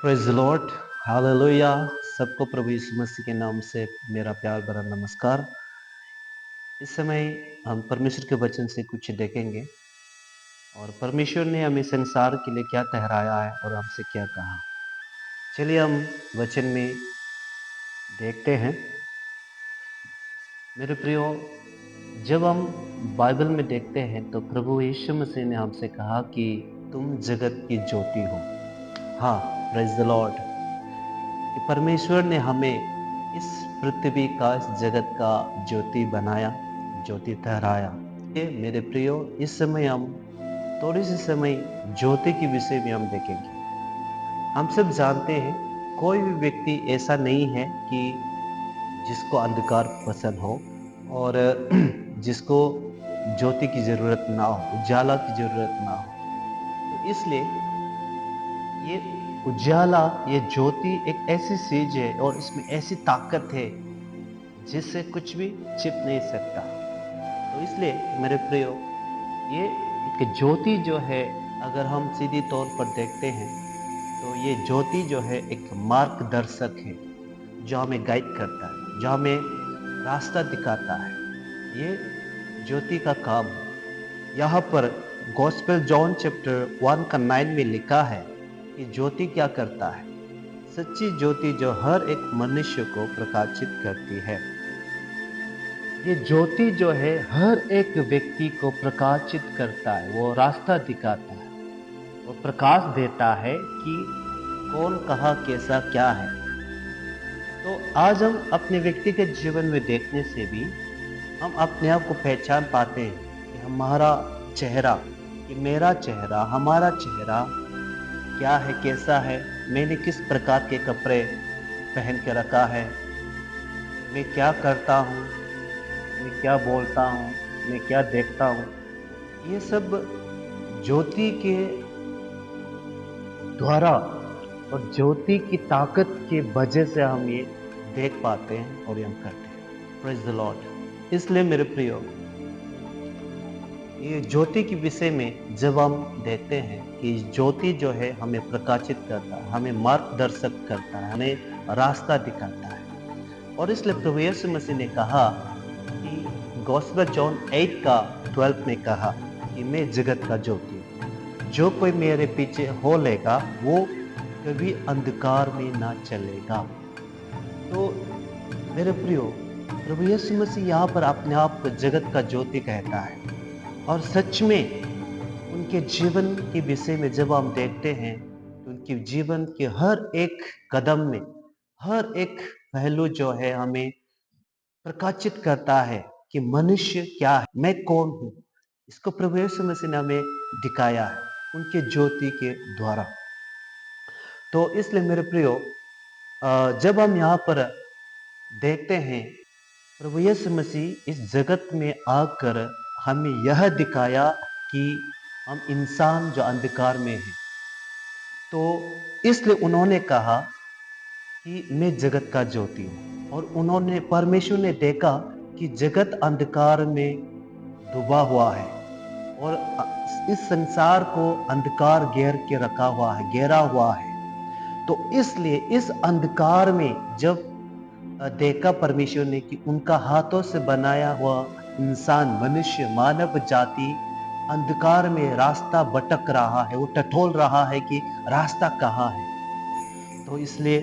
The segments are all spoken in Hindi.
Praise the Lord, hallelujah. सबको प्रभु यीशु मसीह के नाम से मेरा प्यार भरा नमस्कार। इस समय हम परमेश्वर के वचन से कुछ देखेंगे और परमेश्वर ने हमें संसार के लिए क्या ठहराया है और हमसे क्या कहा। चलिए हम वचन में देखते हैं। मेरे प्रियो, जब हम बाइबल में देखते हैं तो प्रभु यीशु मसीह ने हमसे कहा कि तुम जगत की ज्योति हो। हाँ, प्रेज द लॉर्ड। कि परमेश्वर ने हमें इस पृथ्वी का, इस जगत का ज्योति बनाया, ज्योति ठहराया। ये मेरे प्रियो, इस समय हम थोड़ी सी समय ज्योति के विषय में हम देखेंगे। हम सब जानते हैं, कोई भी व्यक्ति ऐसा नहीं है कि जिसको अंधकार पसंद हो और जिसको ज्योति की जरूरत ना हो, उजाला की जरूरत ना हो। तो इसलिए ये उजाला, ये ज्योति एक ऐसी चीज है और इसमें ऐसी ताकत है जिससे कुछ भी छिप नहीं सकता। तो इसलिए मेरे प्रियो, ये एक ज्योति जो है, अगर हम सीधी तौर पर देखते हैं तो ये ज्योति जो है एक मार्गदर्शक है जो हमें गाइड करता है, जो हमें रास्ता दिखाता है। ये ज्योति का काम है। यहाँ पर गॉस्पेल जॉन चैप्टर 1 का 9 में लिखा है कि ज्योति क्या करता है। सच्ची ज्योति जो हर एक मनुष्य को प्रकाशित करती है। ये ज्योति जो है हर एक व्यक्ति को प्रकाशित करता है, वो रास्ता दिखाता है, वो प्रकाश देता है कि कौन कहाँ कैसा क्या है। तो आज हम अपने व्यक्तिगत जीवन में देखने से भी हम अपने आप को पहचान पाते हैं कि हमारा चेहरा, कि मेरा चेहरा, हमारा चेहरा क्या है, कैसा है, मैंने किस प्रकार के कपड़े पहन के रखा है, मैं क्या करता हूँ, मैं क्या बोलता हूँ, मैं क्या देखता हूँ। ये सब ज्योति के द्वारा और ज्योति की ताकत की वजह से हम ये देख पाते हैं और ये हम करते हैं। Praise the Lord. इसलिए मेरे प्रियो, ये ज्योति के विषय में जब हम देखते हैं कि ज्योति जो है हमें प्रकाशित करता है, हमें मार्गदर्शक करता है, हमें रास्ता दिखाता है। और इसलिए प्रभु यीशु मसीह ने कहा कि गॉस्पेल जॉन 8 का 12 में कहा कि मैं जगत का ज्योति हूँ, जो कोई मेरे पीछे हो लेगा वो कभी अंधकार में ना चलेगा। तो मेरे प्रियो, प्रभु यीशु मसीह यहाँ पर अपने आप को जगत का ज्योति कहता है। और सच में उनके जीवन के विषय में जब हम देखते हैं तो उनके जीवन के हर एक कदम में, हर एक पहलू जो है हमें प्रकाशित करता है कि मनुष्य क्या है, मैं कौन हूँ। इसको प्रभु यीशु मसीह ने हमें दिखाया है उनके ज्योति के द्वारा। तो इसलिए मेरे प्रियो, जब हम यहाँ पर देखते हैं, प्रभु यीशु मसीह इस जगत में आकर हमें यह दिखाया कि हम इंसान जो अंधकार में हैं। तो इसलिए उन्होंने कहा कि मैं जगत का ज्योति हूँ। और उन्होंने, परमेश्वर ने देखा कि जगत अंधकार में डूबा हुआ है और इस संसार को अंधकार घेर के रखा हुआ है, घेरा हुआ है। तो इसलिए इस अंधकार में जब देखा परमेश्वर ने कि उनका हाथों से बनाया हुआ इंसान, मनुष्य, मानव जाति अंधकार में रास्ता भटक रहा है, वो टटोल रहा है कि रास्ता कहाँ है। तो इसलिए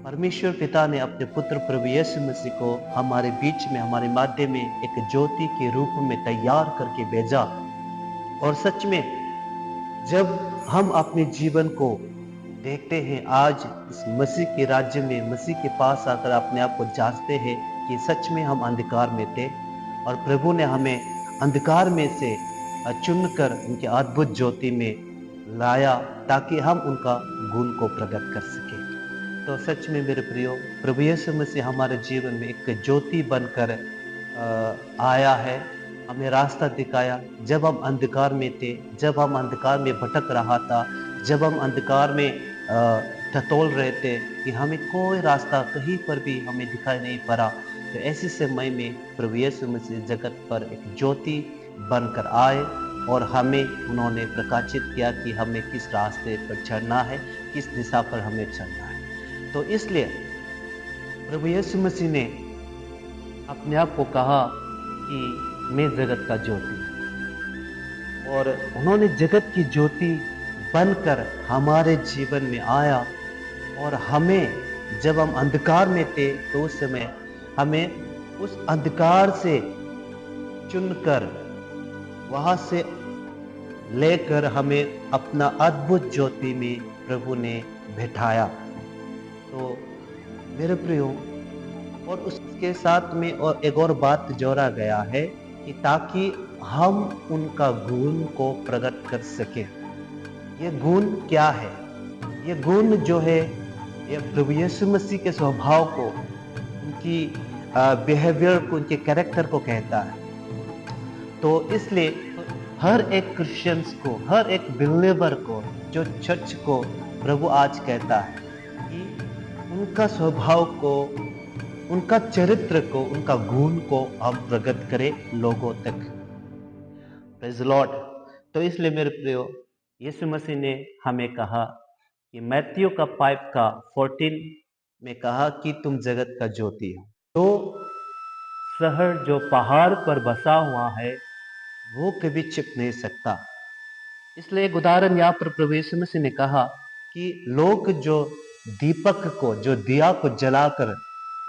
परमेश्वर पिता ने अपने पुत्र प्रभु यीशु मसीह को हमारे बीच में, हमारे माध्यम में एक ज्योति के रूप में तैयार करके भेजा। और सच में जब हम अपने जीवन को देखते हैं, आज इस मसीह के राज्य में, मसीह के पास आकर अपने आप को जांचते हैं कि सच में हम अंधकार में थे और प्रभु ने हमें अंधकार में से चुनकर उनके अद्भुत ज्योति में लाया ताकि हम उनका गुण को प्रकट कर सके। तो सच में मेरे प्रियो, प्रभु यीशु मसीह हमारे जीवन में एक ज्योति बनकर आया है, हमें रास्ता दिखाया। जब हम अंधकार में थे, जब हम अंधकार में भटक रहा था, जब हम अंधकार में टटोल रहे थे कि हमें कोई रास्ता कहीं पर भी हमें दिखाई नहीं पड़ा, तो ऐसे समय में प्रभु यीशु मसीह जगत पर एक ज्योति बनकर आए और हमें उन्होंने प्रकाशित किया कि हमें किस रास्ते पर चलना है, किस दिशा पर हमें चलना है। तो इसलिए प्रभु यीशु मसीह ने अपने आप को कहा कि मैं जगत का ज्योति हूं, और उन्होंने जगत की ज्योति बनकर हमारे जीवन में आया, और हमें, जब हम अंधकार में थे तो उस समय हमें उस अंधकार से चुनकर वहां से लेकर हमें अपना अद्भुत ज्योति में प्रभु ने बिठाया। तो मेरे प्रियो, और उसके साथ में और एक और बात जोड़ा गया है कि ताकि हम उनका गुण को प्रकट कर सके। ये गुण क्या है? ये गुण जो है, ये प्रभु यीशु मसीह के स्वभाव को, उनकी बिहेवियर को, उनके कैरेक्टर को कहता है। तो इसलिए हर एक क्रिश्चियंस को, हर एक बिलीवर को, जो चर्च को प्रभु आज कहता है कि उनका स्वभाव को, उनका चरित्र को, उनका गुण को हम प्रकट करें लोगों तक। Praise the Lord. तो इसलिए मेरे प्रियो, यीशु मसीह ने हमें कहा कि मैथ्यू का 5 का 14 में कहा कि तुम जगत का ज्योति हो। तो शहर जो पहाड़ पर बसा हुआ है वो कभी छिप नहीं सकता। इसलिए एक उदाहरण यहाँ पर प्रभु यीशु मसीह ने कहा कि लोग जो दीपक को, जो दिया को जलाकर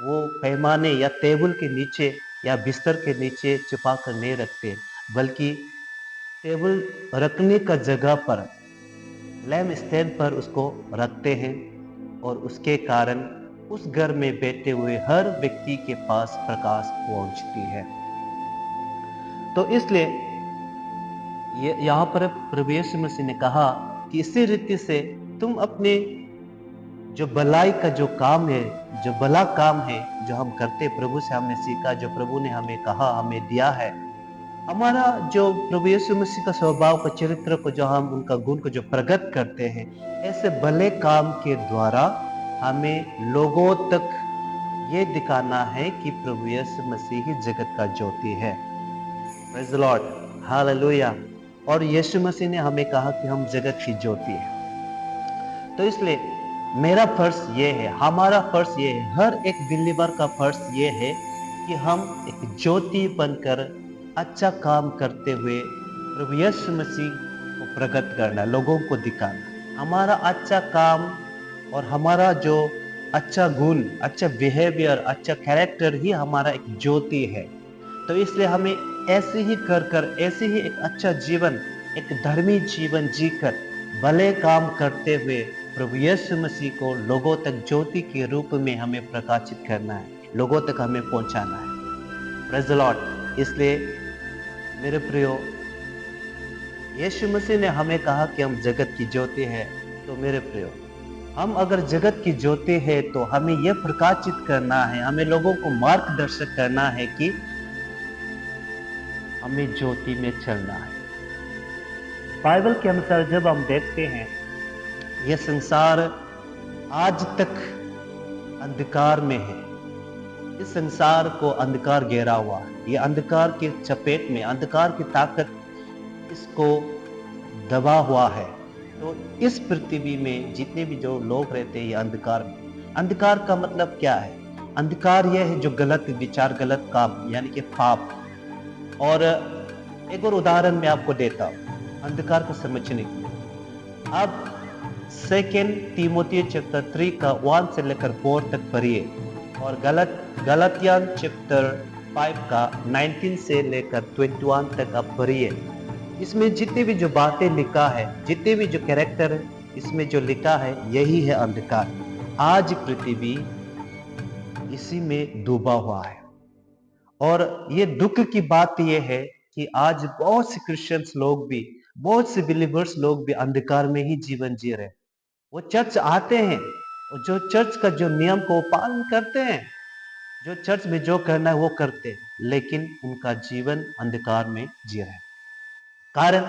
वो पैमाने या टेबल के नीचे या बिस्तर के नीचे छुपा कर नहीं रखते, बल्कि टेबल रखने का जगह पर, लैम्प स्टैंड पर उसको रखते हैं, और उसके कारण उस घर में बैठे हुए हर व्यक्ति के पास प्रकाश पहुंचती है। तो इसलिए यहाँ पर प्रभु यीशु मसीह ने कहा कि इसी रीति से तुम अपने जो भलाई का जो काम है, जो भला काम है जो हम करते, प्रभु से हमने सीखा, जो प्रभु ने हमें कहा, हमें दिया है, हमारा जो प्रभु यीशु मसीह का स्वभाव का, चरित्र को, जो हम उनका गुण को जो प्रकट करते हैं, ऐसे भले काम के द्वारा हमें लोगों तक ये दिखाना है कि प्रभु यीशु मसीह ही जगत का ज्योति है। Praise the Lord, hallelujah. और यीशु मसीह ने हमें कहा कि हम जगत की ज्योति है। तो इसलिए मेरा फर्ज ये है, हमारा फर्ज ये है, हर एक बिलीवर का फर्ज ये है कि हम एक ज्योति बनकर अच्छा काम करते हुए प्रभु यीशु मसीह को प्रकट करना, लोगों को दिखाना। हमारा अच्छा काम और हमारा जो अच्छा गुण, अच्छा बिहेवियर, अच्छा कैरेक्टर ही हमारा एक ज्योति है। तो इसलिए हमें ऐसे ही कर ऐसे ही एक अच्छा जीवन, एक धर्मी जीवन जीकर भले काम करते हुए प्रभु यीशु मसीह को लोगों तक ज्योति के रूप में हमें प्रकाशित करना है, लोगों तक हमें पहुंचाना है। Praise the Lord. इसलिए मेरे प्रियो, यीशु मसीह ने हमें कहा कि हम जगत की ज्योति है। तो मेरे प्रियो, हम अगर जगत की ज्योति है तो हमें यह प्रकाशित करना है, हमें लोगों को मार्गदर्शक करना है कि हमें ज्योति में चलना है। बाइबल के अनुसार जब हम देखते हैं, यह संसार आज तक अंधकार में है। इस संसार को अंधकार घेरा हुआ है। ये अंधकार की चपेट में, अंधकार की ताकत इसको दबा हुआ है। तो इस पृथ्वी में जितने भी जो लोग रहते हैं, ये अंधकार में। अंधकार का मतलब क्या है? अंधकार यह है जो गलत विचार, गलत काम, यानी कि पाप। और एक और उदाहरण मैं आपको देता हूं अंधकार को समझने के लिए। अब 2 तीमुथियुस चैप्टर 3 का 1 से लेकर 4 तक पढ़िए, और गलातियन चैप्टर 5 का 19 से लेकर 21 तक आप पढ़िए। इसमें जितने भी जो बातें लिखा है, जितने भी जो कैरेक्टर है, इसमें जो लिखा है, यही है अंधकार। आज पृथ्वी इसी में डूबा हुआ है। और ये दुख की बात यह है कि आज बहुत से क्रिश्चियंस लोग भी, बहुत से बिलीवर्स लोग भी अंधकार में ही जीवन जी रहे हैं। वो चर्च आते हैं और जो चर्च का जो नियम को पालन करते हैं, जो चर्च में जो करना है वो करते हैं, लेकिन उनका जीवन अंधकार में जी रहे हैं। कारण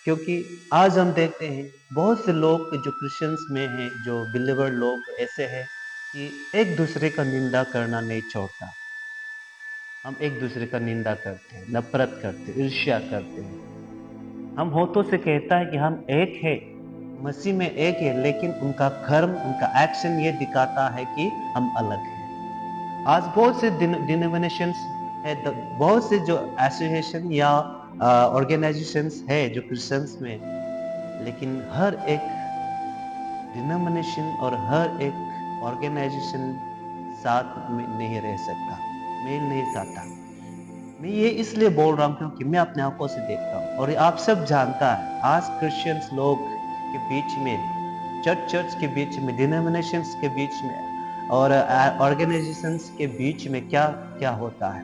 क्योंकि आज हम देखते हैं बहुत से लोग जो क्रिश्चियंस में हैं, जो बिलीवर लोग ऐसे हैं कि एक दूसरे का निंदा करना नहीं छोड़ता। हम एक दूसरे का निंदा करते हैं, नफरत करते हैं, ईर्ष्या करते हैं। हम होठों से कहता है कि हम एक है, मसीह में एक है, लेकिन उनका कर्म, उनका एक्शन ये दिखाता है कि हम अलग हैं। आज बहुत से डिनोमिनेशंस है, बहुत से जो एसोसिएशन या ऑर्गेनाइजेशंस है जो क्रिश्चियंस में, लेकिन हर एक डिनोमिनेशन और हर एक ऑर्गेनाइजेशन साथ में नहीं रह सकता, मेल नहीं खाता। मैं ये इसलिए बोल रहा हूँ क्योंकि मैं अपने आंखों से देखता हूँ और आप सब जानता है आज क्रिश्चियंस लोग के बीच में, चर्च के बीच में, डिनोमिनेशंस के बीच में और ऑर्गेनाइजेशंस के बीच में क्या क्या होता है।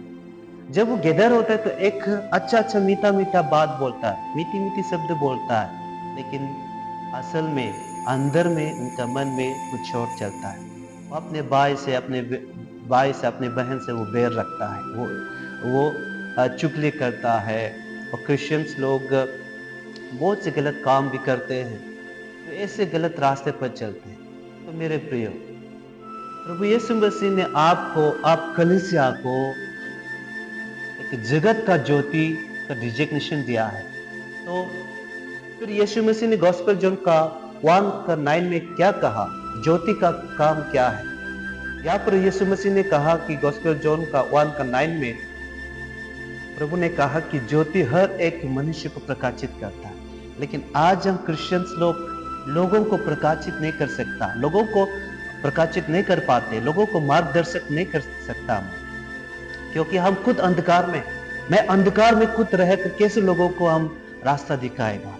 जब वो गैदर होता है तो एक अच्छा मीठा मीठा बात बोलता है, मीठी मीठी शब्द बोलता है, लेकिन असल में अंदर में उनका मन में कुछ और चलता है। वो अपने भाई से, अपने बहन से वो बैर रखता है, वो चुगली करता है। और क्रिश्चियंस लोग बहुत से गलत काम भी करते हैं, तो ऐसे गलत रास्ते पर चलते हैं। तो मेरे प्रिय, प्रभु यीशु मसीह ने आपको, आप कलीसिया को एक जगत का ज्योति का डिजिग्नेशन दिया है। तो फिर यीशु मसीह ने गॉस्पेल जॉन का 1:9 में क्या कहा, ज्योति का काम क्या है? यहाँ पर यीशु मसीह ने कहा कि गॉस्पेल जॉन का 1:9 में प्रभु ने कहा कि ज्योति हर एक मनुष्य को प्रकाशित करता है। लेकिन आज हम क्रिश्चियंस लोगों को प्रकाशित नहीं कर सकता, लोगों को प्रकाशित नहीं कर पाते, लोगों को मार्गदर्शक नहीं कर सकता, क्योंकि हम खुद अंधकार में, मैं अंधकार में खुद रहकर कैसे लोगों को हम रास्ता दिखाएगा।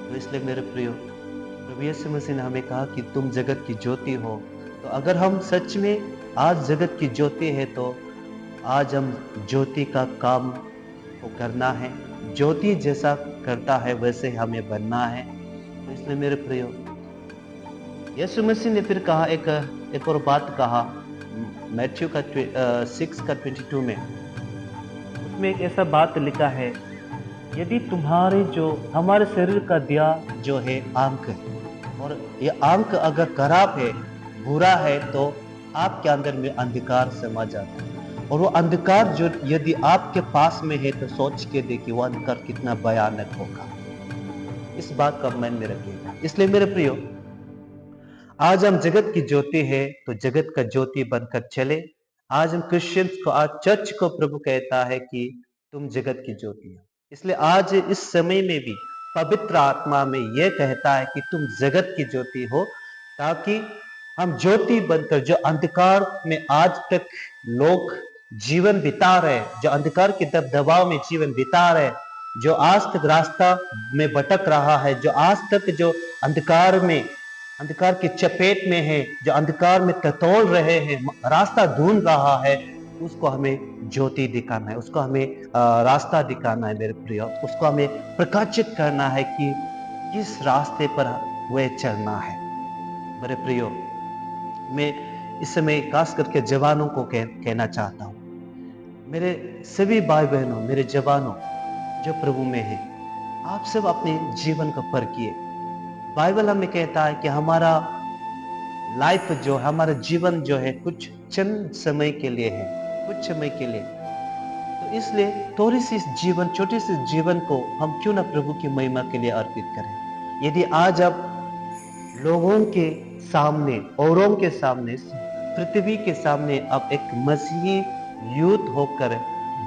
तो इसलिए मेरे प्रियो, प्रभु यीशु मसीह ने हमें कहा कि तुम जगत की ज्योति हो। तो अगर हम सच में आज जगत की ज्योति है, तो आज हम ज्योति का काम को करना है, ज्योति जैसा करता है वैसे हमें बनना है। तो इसलिए मेरे प्रियो, यीशु मसीह ने फिर कहा, एक और बात कहा मैथ्यू का 6:22 में, उसमें एक ऐसा बात लिखा है, यदि तुम्हारे जो हमारे शरीर का दिया जो है आंख है, और ये आंख अगर खराब है, बुरा है, तो आपके अंदर में अंधकार समा जाता है। और वो अंधकार जो यदि आपके पास में है, तो सोच के देखिए वो अंधकार कितना भयानक होगा। इस बात का मन में रखिएगा। इसलिए मेरे प्रियो, आज हम जगत की ज्योति है, तो जगत का ज्योति बनकर चले। आज हम क्रिश्चियंस को, आज चर्च को प्रभु कहता है कि तुम जगत की ज्योति हो। इसलिए आज इस समय में भी पवित्र आत्मा में यह कहता है कि तुम जगत की ज्योति हो, ताकि हम ज्योति बनकर, जो अंधकार में आज तक लोग जीवन बिता रहे, जो अंधकार के दबाव में जीवन बिता रहे, जो आज तक रास्ता में भटक रहा है, जो आज तक जो अंधकार की चपेट में है, जो अंधकार में टटोल रहे हैं, रास्ता ढूंढ रहा है, उसको हमें ज्योति दिखाना है, उसको हमें रास्ता दिखाना है मेरे प्रिय, उसको हमें प्रकाशित करना है कि किस रास्ते पर वह चलना है। मेरे प्रियो, मैं इस समय खास करके जवानों को कहना चाहता हूँ, मेरे सभी भाई बहनों, मेरे जवानों जो प्रभु में हैं, आप सब अपने जीवन को परखिए। बाइबल हमें कहता है कि हमारा लाइफ जो, हमारा जीवन जो है कुछ चंद समय के लिए है, कुछ समय के लिए। तो इसलिए थोड़ी सी जीवन, छोटी सी जीवन को हम क्यों ना प्रभु की महिमा के लिए अर्पित करें। यदि आज आप लोगों के सामने, औरों के सामने, पृथ्वी के सामने आप एक मसीही यूथ होकर,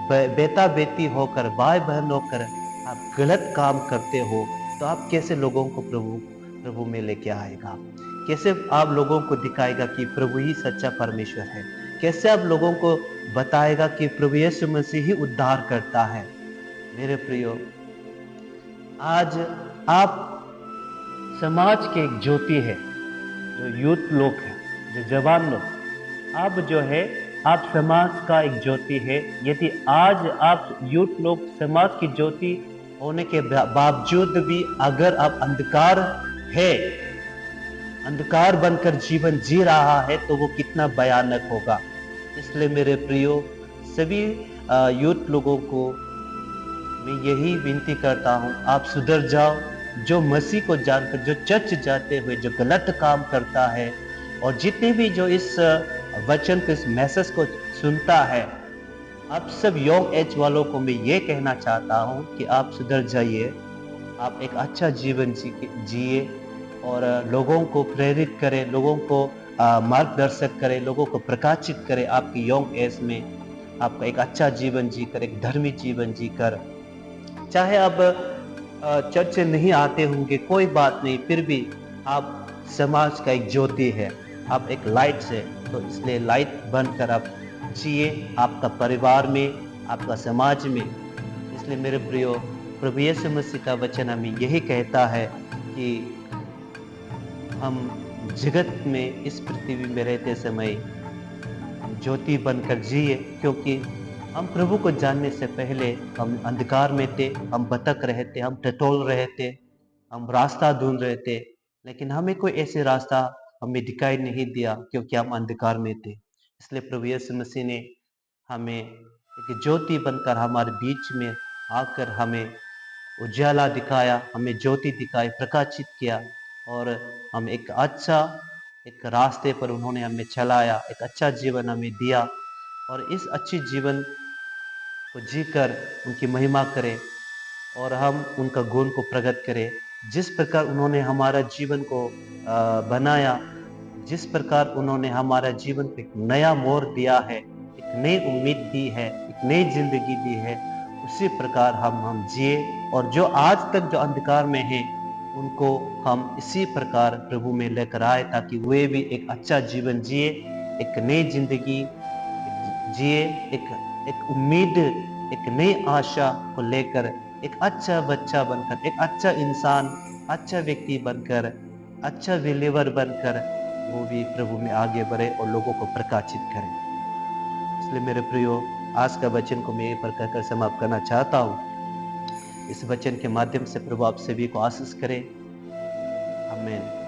बेटा बेटी होकर, भाई बहन होकर आप गलत काम करते हो, तो आप कैसे लोगों को प्रभु में लेके आएगा? कैसे आप लोगों को दिखाएगा कि प्रभु ही सच्चा परमेश्वर है? कैसे आप लोगों को बताएगा कि प्रभु यीशु मसीह ही उद्धार करता है? मेरे प्रियो, आज आप समाज के एक ज्योति है, जो यूथ लोग हैं, जो जवान लोग, आप जो है, आप समाज का एक ज्योति है। यदि आज आप यूथ लोग समाज की ज्योति होने के बावजूद भी अगर आप अंधकार है, अंधकार बनकर जीवन जी रहा है, तो वो कितना भयानक होगा। इसलिए मेरे प्रियो, सभी यूथ लोगों को मैं यही विनती करता हूँ, आप सुधर जाओ। जो मसीह को जानकर, जो चर्च जाते हुए जो गलत काम करता है, और जितने भी जो इस वचन को, इस मैसेज को सुनता है, आप सब यंग एज वालों को मैं ये कहना चाहता हूँ कि आप सुधर जाइए, आप एक अच्छा जीवन जिए और लोगों को प्रेरित करें, लोगों को मार्गदर्शक करें, लोगों को प्रकाशित करें आपकी यंग एज में। आपका एक अच्छा जीवन जीकर, एक धर्मी जीवन जीकर, चाहे आप चर्च से नहीं आते होंगे, कोई बात नहीं, फिर भी आप समाज का एक ज्योति है, आप एक लाइट है। तो इसलिए लाइट बनकर आप जिए, आपका परिवार में, आपका समाज में। इसलिए मेरे प्रियो, प्रभु यीशु मसीह का वचन हमें यही कहता है कि हम जगत में, इस पृथ्वी में रहते समय हम ज्योति बनकर जिए, क्योंकि हम प्रभु को जानने से पहले हम अंधकार में थे, हम भटक रहे थे, हम टटोल रहे थे, हम रास्ता ढूंढ रहे थे, लेकिन हमें कोई ऐसे रास्ता हमें दिखाई नहीं दिया, क्योंकि हम अंधकार में थे। इसलिए प्रभु यीशु मसीह ने हमें एक ज्योति बनकर हमारे बीच में आकर हमें उजाला दिखाया, हमें ज्योति दिखाई, प्रकाशित किया, और हम एक रास्ते पर उन्होंने हमें चलाया, एक अच्छा जीवन हमें दिया। और इस अच्छी जीवन को जीकर उनकी महिमा करें और हम उनका गुण को प्रकट करें। जिस प्रकार उन्होंने हमारा जीवन को बनाया, जिस प्रकार उन्होंने हमारा जीवन को एक नया मोड़ दिया है, एक नई उम्मीद दी है, एक नई जिंदगी दी है, उसी प्रकार हम जिए, और जो आज तक जो अंधकार में हैं उनको हम इसी प्रकार प्रभु में लेकर आए, ताकि वे भी एक अच्छा जीवन जिए, एक नई जिंदगी जिए, एक एक उम्मीद, एक नई आशा को लेकर एक अच्छा बच्चा बनकर, एक अच्छा इंसान, अच्छा व्यक्ति बनकर, अच्छा बिलीवर बनकर वो भी प्रभु में आगे बढ़े और लोगों को प्रकाशित करे। इसलिए मेरे प्रियो, आज का वचन को मैं पर कहकर समाप्त करना चाहता हूँ। इस वचन के माध्यम से प्रभु आप सभी को आशीष करे। आमीन।